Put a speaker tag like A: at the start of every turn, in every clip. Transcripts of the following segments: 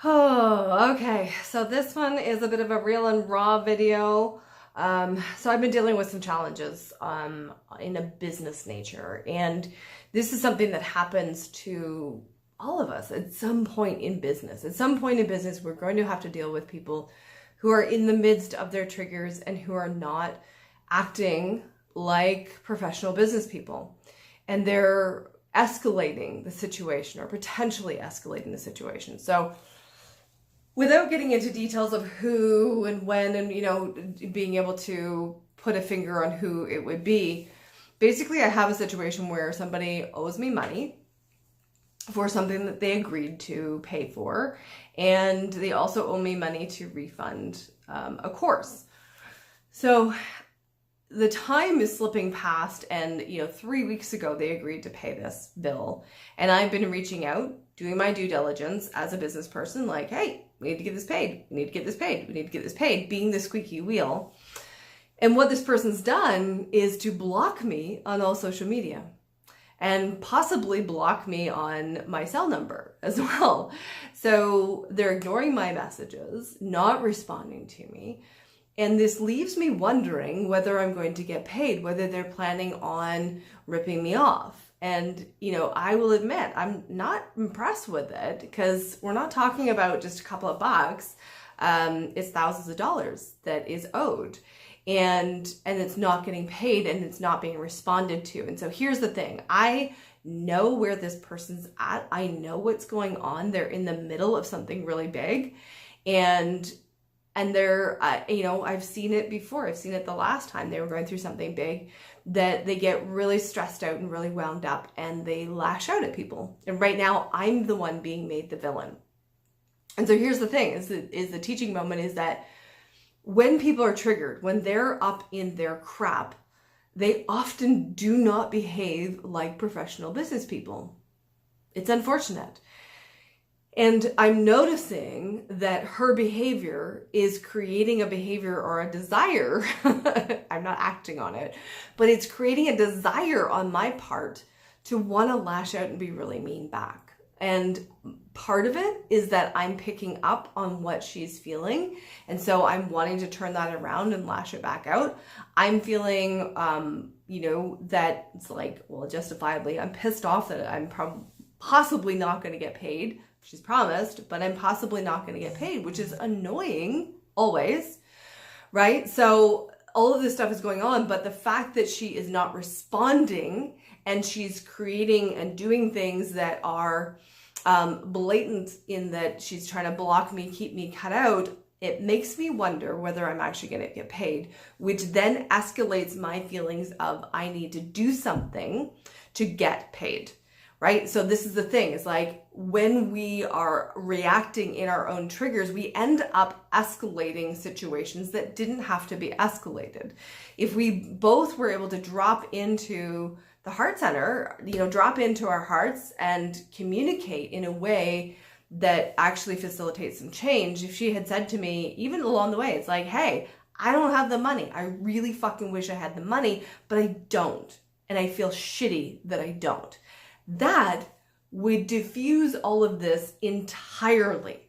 A: Oh, okay. So this one is a bit of a real and raw video. So I've been dealing with some challenges in a business nature, and this is something that happens to all of us at some point in business. At some point in business, we're going to have to deal with people who are in the midst of their triggers and who are not acting like professional business people. And they're escalating the situation or potentially escalating the situation. So without getting into details of who and when and being able to put a finger on who it would be, basically I have a situation where somebody owes me money for something that they agreed to pay for, and they also owe me money to refund a course. So the time is slipping past, and 3 weeks ago they agreed to pay this bill, and I've been reaching out, doing my due diligence as a business person, like, hey, we need to get this paid, we need to get this paid, we need to get this paid, being the squeaky wheel. And what this person's done is to block me on all social media and possibly block me on my cell number as well. So they're ignoring my messages, not responding to me. And this leaves me wondering whether I'm going to get paid, whether they're planning on ripping me off. And, I will admit, I'm not impressed with it, because we're not talking about just a couple of bucks. It's thousands of dollars that is owed. And it's not getting paid, and it's not being responded to. And so here's the thing. I know where this person's at. I know what's going on. They're in the middle of something really big. And they're, I've seen it before. I've seen it the last time they were going through something big, that they get really stressed out and really wound up, and they lash out at people. And right now I'm the one being made the villain. And so here's the thing, is the teaching moment is that when people are triggered, when they're up in their crap, they often do not behave like professional business people. It's unfortunate. And I'm noticing that her behavior is creating a behavior or a desire. I'm not acting on it, but it's creating a desire on my part to want to lash out and be really mean back. And part of it is that I'm picking up on what she's feeling. And so I'm wanting to turn that around and lash it back out. I'm feeling, that it's like, well, justifiably, I'm pissed off that I'm possibly not going to get paid. She's promised, but I'm possibly not going to get paid, which is annoying always, right? So all of this stuff is going on, but the fact that she is not responding, and she's creating and doing things that are blatant, in that she's trying to block me, keep me cut out, it makes me wonder whether I'm actually going to get paid, which then escalates my feelings of I need to do something to get paid. Right? So this is the thing, it's like when we are reacting in our own triggers, we end up escalating situations that didn't have to be escalated. If we both were able to drop into the heart center, drop into our hearts and communicate in a way that actually facilitates some change. If she had said to me, even along the way, it's like, hey, I don't have the money. I really fucking wish I had the money, but I don't. And I feel shitty that I don't. That would diffuse all of this entirely.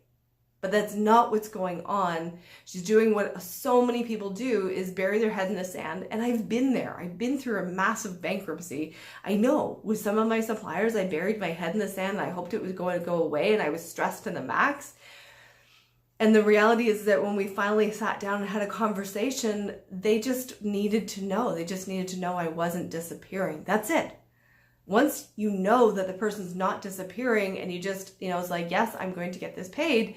A: But that's not what's going on. She's doing what so many people do, is bury their head in the sand. And I've been there. I've been through a massive bankruptcy. I know with some of my suppliers, I buried my head in the sand and I hoped it was going to go away, and I was stressed to the max. And the reality is that when we finally sat down and had a conversation, they just needed to know. They just needed to know I wasn't disappearing. That's it. Once you know that the person's not disappearing, and you just, it's like, yes, I'm going to get this paid,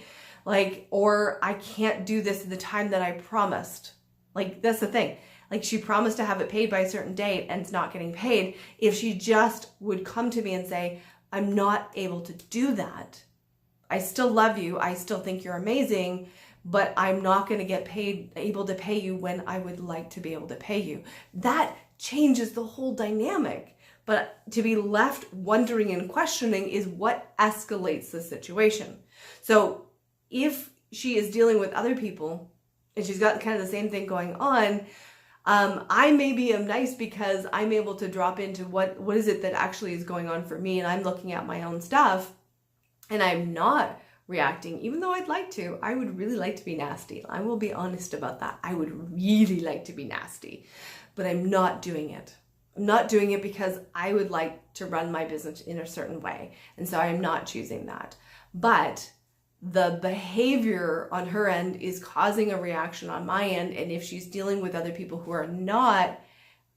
A: or I can't do this at the time that I promised. That's the thing. She promised to have it paid by a certain date, and it's not getting paid. If she just would come to me and say, I'm not able to do that. I still love you. I still think you're amazing, but I'm not going to get able to pay you when I would like to be able to pay you. That changes the whole dynamic. But to be left wondering and questioning is what escalates the situation. So if she is dealing with other people and she's got kind of the same thing going on, I maybe am nice because I'm able to drop into what is it that actually is going on for me, and I'm looking at my own stuff, and I'm not reacting, even though I'd like to. I would really like to be nasty. I will be honest about that. I would really like to be nasty, but I'm not doing it. I'm not doing it because I would like to run my business in a certain way. And so I'm not choosing that. But the behavior on her end is causing a reaction on my end. And if she's dealing with other people who are not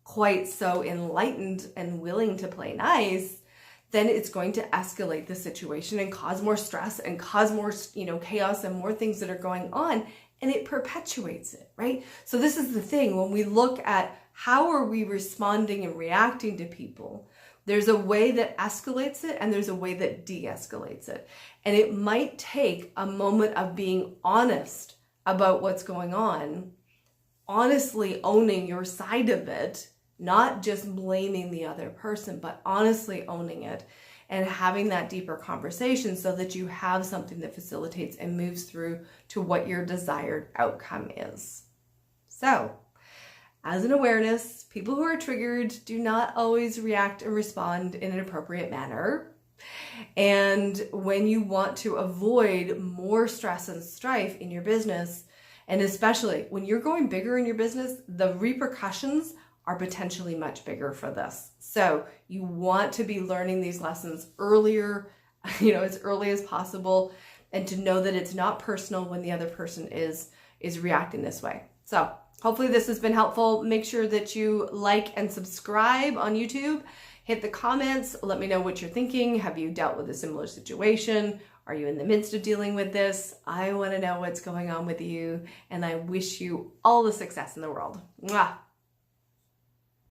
A: quite so enlightened and willing to play nice, then it's going to escalate the situation and cause more stress and cause more, chaos and more things that are going on. And it perpetuates it, right? So this is the thing. When we look at how are we responding and reacting to people, there's a way that escalates it and there's a way that de-escalates it. And it might take a moment of being honest about what's going on, honestly owning your side of it, not just blaming the other person, but honestly owning it and having that deeper conversation so that you have something that facilitates and moves through to what your desired outcome is. So, as an awareness, people who are triggered do not always react and respond in an appropriate manner. And when you want to avoid more stress and strife in your business, and especially when you're going bigger in your business, the repercussions are potentially much bigger for this. So you want to be learning these lessons earlier, as early as possible, and to know that it's not personal when the other person is reacting this way. So hopefully this has been helpful. Make sure that you like and subscribe on YouTube. Hit the comments. Let me know what you're thinking. Have you dealt with a similar situation? Are you in the midst of dealing with this? I want to know what's going on with you, and I wish you all the success in the world. Mwah.